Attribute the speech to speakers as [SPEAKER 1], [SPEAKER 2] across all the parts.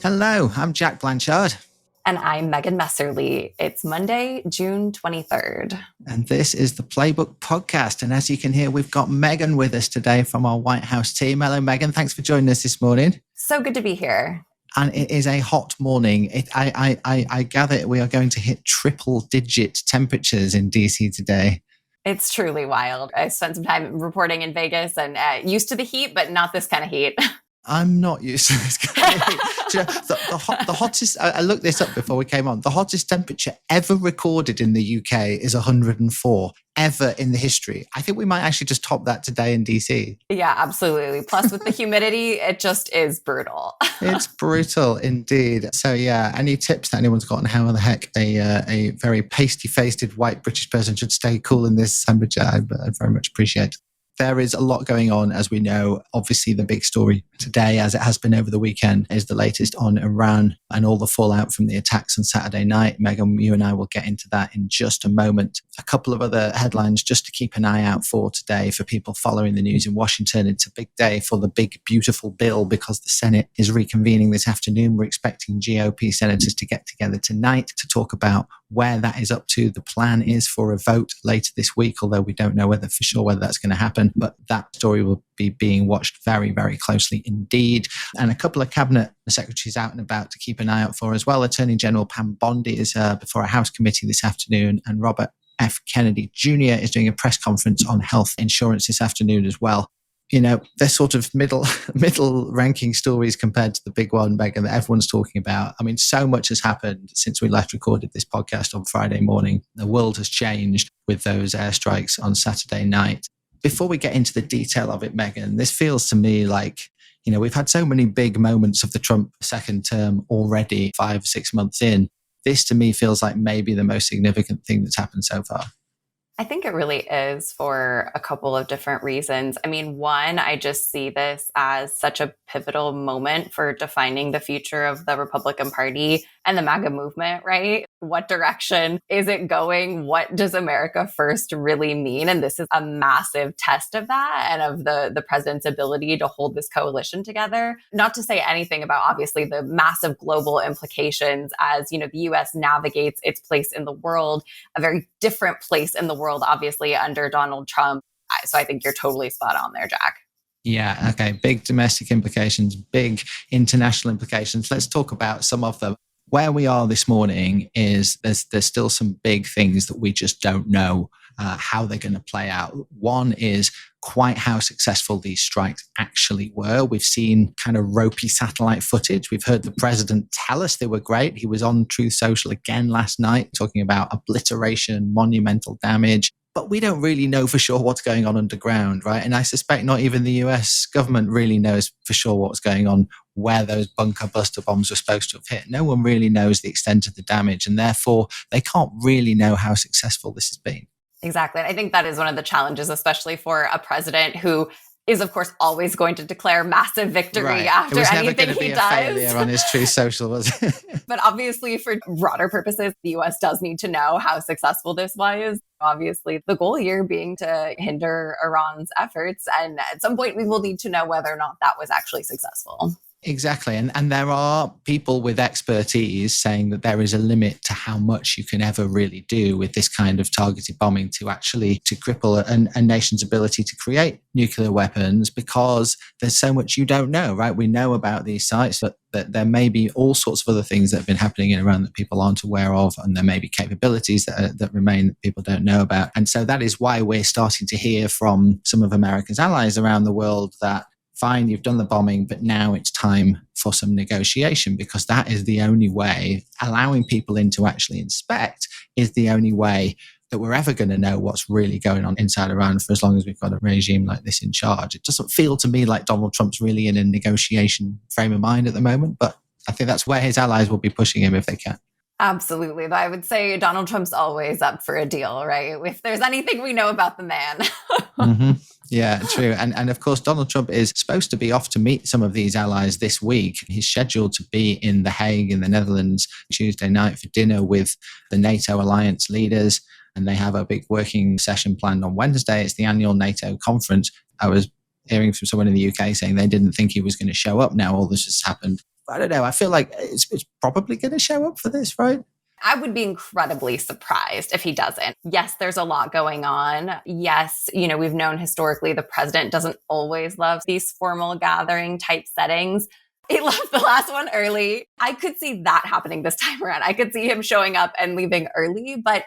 [SPEAKER 1] Hello, I'm Jack Blanchard.
[SPEAKER 2] And I'm Megan Messerly. It's Monday, June 23rd.
[SPEAKER 1] And this is the Playbook podcast. And as you can hear, we've got Megan with us today from our White House team. Hello, Megan. Thanks for joining us this morning.
[SPEAKER 2] So good to be here.
[SPEAKER 1] And it is a hot morning. I gather we are going to hit triple-digit temperatures in DC today.
[SPEAKER 2] It's truly wild. I spent some time reporting in Vegas and used to the heat, but not this kind of heat.
[SPEAKER 1] I'm not used to this kind of heat. The hottest, I looked this up before we came on, the hottest temperature ever recorded in the UK is 104, ever in the history. I think we might actually just top that today in DC.
[SPEAKER 2] Yeah, absolutely. Plus with the humidity, it just is brutal.
[SPEAKER 1] It's brutal indeed. So yeah, any tips that anyone's got on how the heck a very pasty-faced white British person should stay cool in this temperature, I very much appreciate. There is a lot going on, as we know. Obviously, the big story today, as it has been over the weekend, is the latest on Iran and all the fallout from the attacks on Saturday night. Megan, you and I will get into that in just a moment. A couple of other headlines just to keep an eye out for today for people following the news in Washington. It's a big day for the big, beautiful bill because the Senate is reconvening this afternoon. We're expecting GOP senators to get together tonight to talk about where that is up to. The plan is for a vote later this week, although we don't know whether that's going to happen. But that story will be being watched very, very closely indeed. And a couple of cabinet secretaries out and about to keep an eye out for as well. Attorney General Pam Bondi is before a House committee this afternoon, and Robert F. Kennedy Jr. is doing a press conference on health insurance this afternoon as well. You know, they're sort of middle ranking stories compared to the big one, Megan, that everyone's talking about. I mean, so much has happened since we last recorded this podcast on Friday morning. The world has changed with those airstrikes on Saturday night. Before we get into the detail of it, Megan, this feels to me like, you know, we've had so many big moments of the Trump second term already 5 or 6 months in. This to me feels like maybe the most significant thing that's happened so far.
[SPEAKER 2] I think it really is for a couple of different reasons. I mean, one, I just see this as such a pivotal moment for defining the future of the Republican Party and the MAGA movement, right? What direction is it going? What does America first really mean? And this is a massive test of that and of the president's ability to hold this coalition together. Not to say anything about obviously the massive global implications as, you know, the US navigates its place in the world, a very different place in the world, obviously, under Donald Trump. So I think you're totally spot on there, Jack.
[SPEAKER 1] Yeah, okay. Big domestic implications, big international implications. Let's talk about some of them. Where we are this morning is there's still some big things that we just don't know how they're going to play out. One is quite how successful these strikes actually were. We've seen kind of ropey satellite footage. We've heard the president tell us they were great. He was on Truth Social again last night talking about obliteration, monumental damage. But we don't really know for sure what's going on underground, right? And I suspect not even the US government really knows for sure what's going on, where those bunker buster bombs were supposed to have hit. No one really knows the extent of the damage, and therefore they can't really know how successful this has been.
[SPEAKER 2] Exactly. I think that is one of the challenges, especially for a president who is, of course, always going to declare massive victory after anything he does. It was never going to be a
[SPEAKER 1] failure on his Truth Social, was it?
[SPEAKER 2] But obviously, for broader purposes, the U.S. does need to know how successful this was. Obviously, the goal here being to hinder Iran's efforts. And at some point, we will need to know whether or not that was actually successful.
[SPEAKER 1] Exactly. And there are people with expertise saying that there is a limit to how much you can ever really do with this kind of targeted bombing to cripple a nation's ability to create nuclear weapons, because there's so much you don't know, right? We know about these sites, but that there may be all sorts of other things that have been happening in Iran that people aren't aware of, and there may be capabilities that remain that people don't know about. And so that is why we're starting to hear from some of America's allies around the world that, fine, you've done the bombing, but now it's time for some negotiation, because that is the only way, allowing people in to actually inspect is the only way that we're ever going to know what's really going on inside Iran for as long as we've got a regime like this in charge. It doesn't feel to me like Donald Trump's really in a negotiation frame of mind at the moment, but I think that's where his allies will be pushing him if they can.
[SPEAKER 2] Absolutely. I would say Donald Trump's always up for a deal, right? If there's anything we know about the man.
[SPEAKER 1] Mm-hmm. Yeah, true. And of course, Donald Trump is supposed to be off to meet some of these allies this week. He's scheduled to be in The Hague in the Netherlands Tuesday night for dinner with the NATO alliance leaders. And they have a big working session planned on Wednesday. It's the annual NATO conference. I was hearing from someone in the UK saying they didn't think he was going to show up now all this has happened. I don't know. I feel like it's probably going to show up for this, right?
[SPEAKER 2] I would be incredibly surprised if he doesn't. Yes, there's a lot going on. Yes, we've known historically the president doesn't always love these formal gathering type settings. He left the last one early. I could see that happening this time around. I could see him showing up and leaving early, but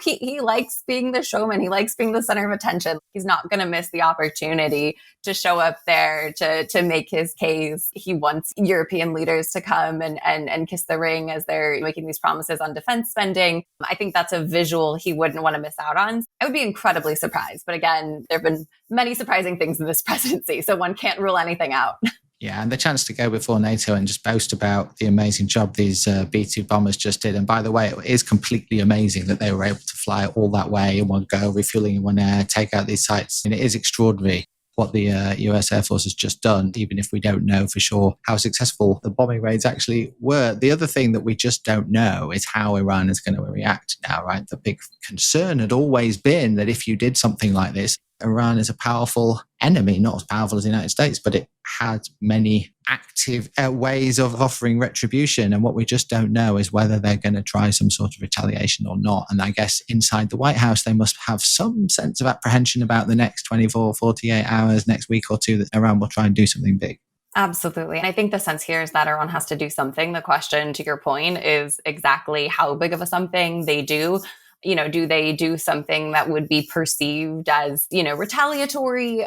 [SPEAKER 2] he likes being the showman. He likes being the center of attention. He's not going to miss the opportunity to show up there to make his case. He wants European leaders to come and kiss the ring as they're making these promises on defense spending. I think that's a visual he wouldn't want to miss out on. I would be incredibly surprised. But again, there have been many surprising things in this presidency, so one can't rule anything out.
[SPEAKER 1] Yeah, and the chance to go before NATO and just boast about the amazing job these B-2 bombers just did. And by the way, it is completely amazing that they were able to fly all that way in one go, refueling in one air, take out these sites. And it is extraordinary what the US Air Force has just done, even if we don't know for sure how successful the bombing raids actually were. The other thing that we just don't know is how Iran is going to react now, right? The big concern had always been that if you did something like this, Iran is a powerful enemy, not as powerful as the United States, but it had many active ways of offering retribution. And what we just don't know is whether they're going to try some sort of retaliation or not. And I guess inside the White House, they must have some sense of apprehension about the next 24, 48 hours, next week or two, that Iran will try and do something big.
[SPEAKER 2] Absolutely. And I think the sense here is that Iran has to do something. The question, to your point, is exactly how big of a something they do. Do they do something that would be perceived as, retaliatory?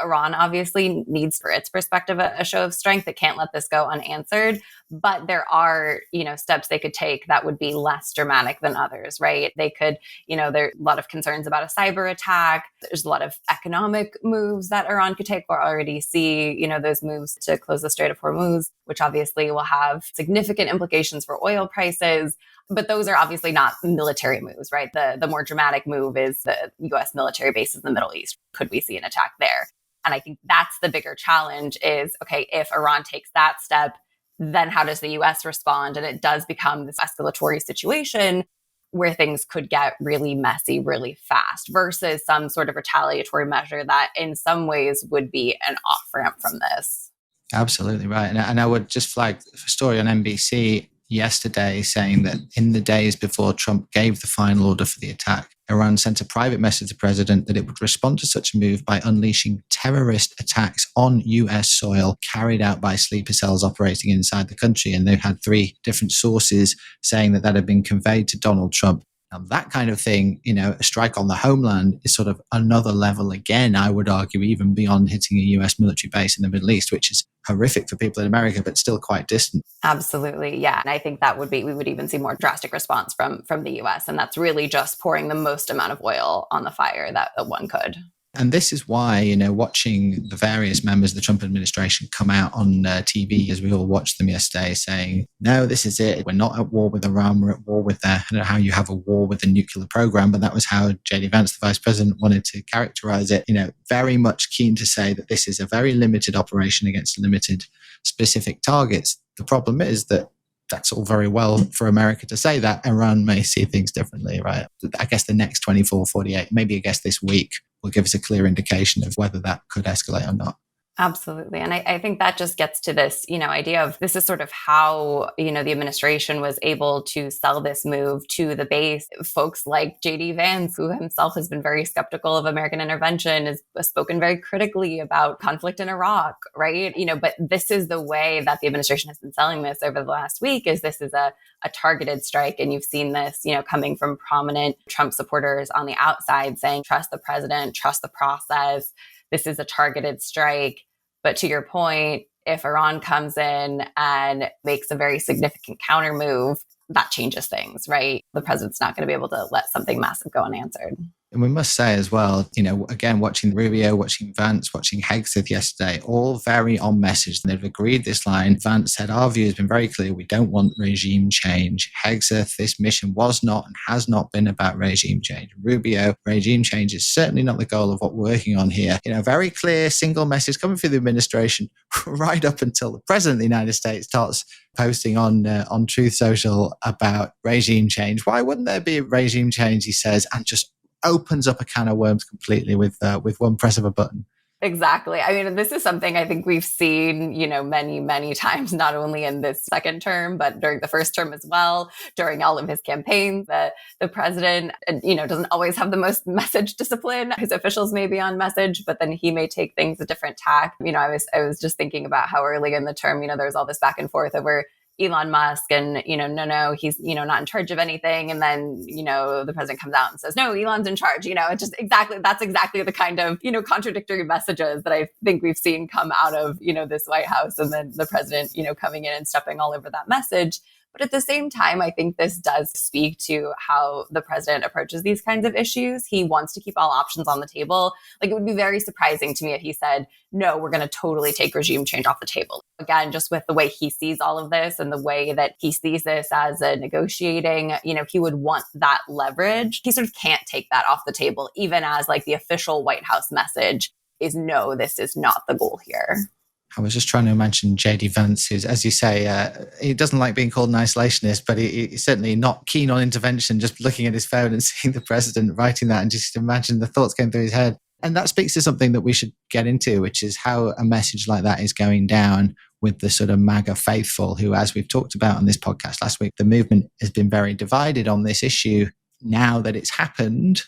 [SPEAKER 2] Iran obviously needs, for its perspective, a show of strength. It can't let this go unanswered. But there are, steps they could take that would be less dramatic than others, right? They could, there are a lot of concerns about a cyber attack. There's a lot of economic moves that Iran could take. We're already see, those moves to close the Strait of Hormuz, which obviously will have significant implications for oil prices. But those are obviously not military moves, right? The more dramatic move is the U.S. military bases in the Middle East. Could we see an attack there? And I think that's the bigger challenge is, okay, if Iran takes that step, then how does the U.S. respond? And it does become this escalatory situation where things could get really messy really fast versus some sort of retaliatory measure that in some ways would be an off-ramp from this.
[SPEAKER 1] Absolutely right. And I would just flag a story on NBC yesterday saying that in the days before Trump gave the final order for the attack, Iran sent a private message to the president that it would respond to such a move by unleashing terrorist attacks on US soil carried out by sleeper cells operating inside the country. And they've had 3 different sources saying that had been conveyed to Donald Trump. Now, that kind of thing, a strike on the homeland is sort of another level again, I would argue, even beyond hitting a US military base in the Middle East, which is horrific for people in America, but still quite distant.
[SPEAKER 2] Absolutely. Yeah. And I think that we would even see more drastic response from the US. And that's really just pouring the most amount of oil on the fire that one could.
[SPEAKER 1] And this is why, watching the various members of the Trump administration come out on TV, as we all watched them yesterday, saying, no, this is it. We're not at war with Iran. We're at war with I don't know how you have a war with a nuclear program, but that was how J.D. Vance, the vice president, wanted to characterize it. Very much keen to say that this is a very limited operation against limited specific targets. The problem is that that's all very well for America to say that. Iran may see things differently, right? I guess the next 24, 48, maybe I guess this week will give us a clear indication of whether that could escalate or not.
[SPEAKER 2] Absolutely. And I think that just gets to this, idea of this is sort of how, the administration was able to sell this move to the base. Folks like J.D. Vance, who himself has been very skeptical of American intervention, has spoken very critically about conflict in Iraq, right? But this is the way that the administration has been selling this over the last week, is this is a targeted strike. And you've seen this, coming from prominent Trump supporters on the outside saying, trust the president, trust the process. This is a targeted strike. But to your point, if Iran comes in and makes a very significant counter move, that changes things, right? The president's not going to be able to let something massive go unanswered.
[SPEAKER 1] And we must say as well, again, watching Rubio, watching Vance, watching Hegseth yesterday, all very on message. They've agreed this line. Vance said, our view has been very clear. We don't want regime change. Hegseth, this mission was not and has not been about regime change. Rubio, regime change is certainly not the goal of what we're working on here. Very clear single message coming through the administration right up until the president of the United States starts posting on Truth Social about regime change. Why wouldn't there be a regime change, he says, and just opens up a can of worms completely with one press of a button.
[SPEAKER 2] Exactly. I mean, this is something I think we've seen, many, many times, not only in this second term, but during the first term as well, during all of his campaigns. The president, doesn't always have the most message discipline. His officials may be on message, but then he may take things a different tack. I was just thinking about how early in the term, there was all this back and forth over Elon Musk and, no, he's, not in charge of anything. And then, the president comes out and says, no, Elon's in charge. That's exactly the kind of, contradictory messages that I think we've seen come out of, this White House, and then the president, coming in and stepping all over that message. But at the same time, I think this does speak to how the president approaches these kinds of issues. He wants to keep all options on the table. Like, it would be very surprising to me if he said, no, we're going to totally take regime change off the table. Again, just with the way he sees all of this and the way that he sees this as a negotiating, he would want that leverage. He sort of can't take that off the table, even as like the official White House message is, no, this is not the goal here.
[SPEAKER 1] I was just trying to imagine J.D. Vance, who's, as you say, he doesn't like being called an isolationist, but he's certainly not keen on intervention, just looking at his phone and seeing the president writing that and just imagine the thoughts going through his head. And that speaks to something that we should get into, which is how a message like that is going down with the sort of MAGA faithful, who, as we've talked about on this podcast last week, the movement has been very divided on this issue. Now that it's happened,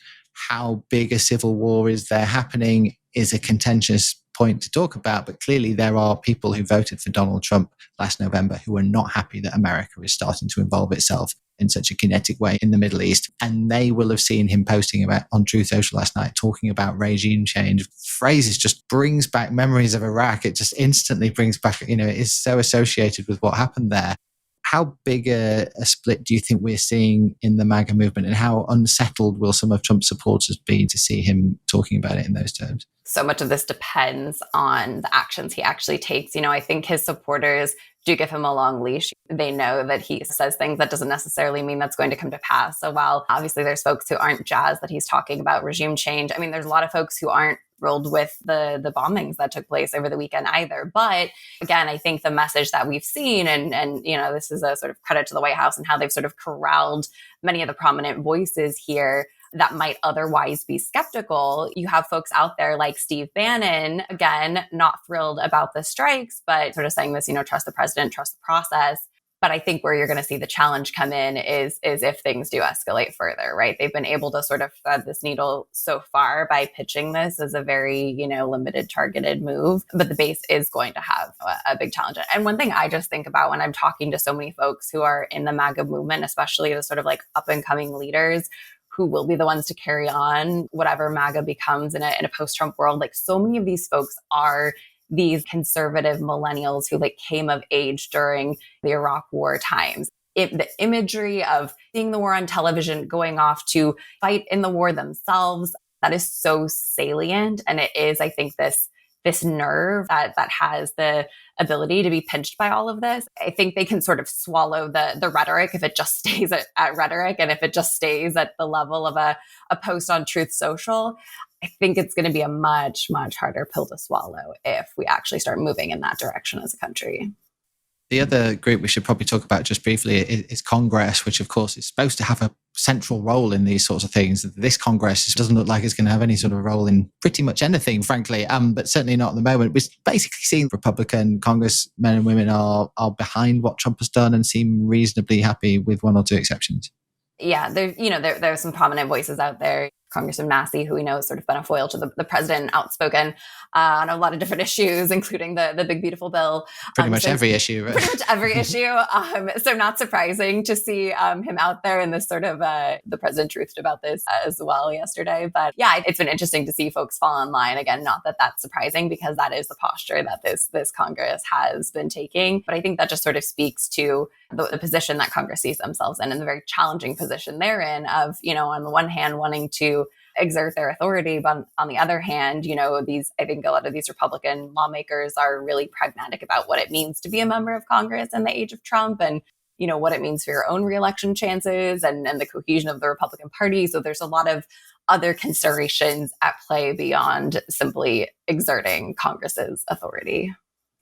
[SPEAKER 1] how big a civil war is there happening is a contentious point to talk about, but clearly there are people who voted for Donald Trump last November who are not happy that America is starting to involve itself in such a kinetic way in the Middle East. And they will have seen him posting about on Truth Social last night, talking about regime change. Phrases just brings back memories of Iraq. It just instantly brings back, it is so associated with what happened there. How big a split do you think we're seeing in the MAGA movement, and how unsettled will some of Trump's supporters be to see him talking about it in those terms?
[SPEAKER 2] So much of this depends on the actions he actually takes. I think his supporters do give him a long leash. They know that he says things that doesn't necessarily mean that's going to come to pass. So while obviously there's folks who aren't jazzed that he's talking about regime change, I mean, there's a lot of folks who aren't thrilled with the bombings that took place over the weekend either. But again, I think the message that we've seen, and this is a sort of credit to the White House and how they've sort of corralled many of the prominent voices here that might otherwise be skeptical. You have folks out there like Steve Bannon, again, not thrilled about the strikes, but sort of saying this, trust the president, trust the process. But I think where you're going to see the challenge come in is if things do escalate further, right? They've been able to sort of thread this needle so far by pitching this as a very, limited targeted move. But the base is going to have a big challenge. And one thing I just think about when I'm talking to so many folks who are in the MAGA movement, especially the sort of like up and coming leaders who will be the ones to carry on whatever MAGA becomes in a post-Trump world, like so many of these folks are these conservative millennials who like came of age during the Iraq war times. The imagery of seeing the war on television, going off to fight in the war themselves, that is so salient. And it is, I think, this nerve that has the ability to be pinched by all of this. I think they can sort of swallow the rhetoric if it just stays at rhetoric, and if it just stays at the level of a post on Truth Social. I think it's going to be a much, much harder pill to swallow if we actually start moving in that direction as a country.
[SPEAKER 1] The other group we should probably talk about just briefly is Congress, which of course is supposed to have a central role in these sorts of things. This Congress doesn't look like it's going to have any sort of role in pretty much anything, frankly, but certainly not at the moment. We're basically seeing Republican congressmen and women are behind what Trump has done and seem reasonably happy with one or two exceptions.
[SPEAKER 2] Yeah, there are some prominent voices out there. Congressman Massey, who we know has sort of been a foil to the president, outspoken on a lot of different issues, including the big, beautiful bill.
[SPEAKER 1] Pretty much every issue. Right?
[SPEAKER 2] Pretty much every issue. So not surprising to see him out there, and this sort of, the president truthed about this as well yesterday. But yeah, it's been interesting to see folks fall in line. Again, not that that's surprising, because that is the posture that this Congress has been taking. But I think that just sort of speaks to the position that Congress sees themselves in, and the very challenging position they're in of, on the one hand, wanting to exert their authority, but on the other hand, I think a lot of these Republican lawmakers are really pragmatic about what it means to be a member of Congress in the age of Trump, and what it means for your own reelection chances and the cohesion of the Republican Party. So there's a lot of other considerations at play beyond simply exerting Congress's authority.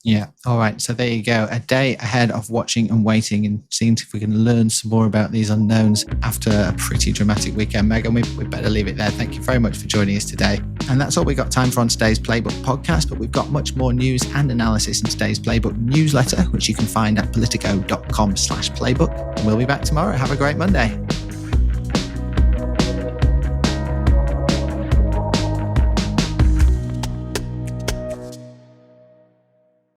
[SPEAKER 1] Yeah. All right. So there you go. A day ahead of watching and waiting and seeing if we can learn some more about these unknowns after a pretty dramatic weekend. Megan, we better leave it there. Thank you very much for joining us today. And that's all we got time for on today's Playbook podcast, but we've got much more news and analysis in today's Playbook newsletter, which you can find at politico.com/playbook. And we'll be back tomorrow. Have a great Monday.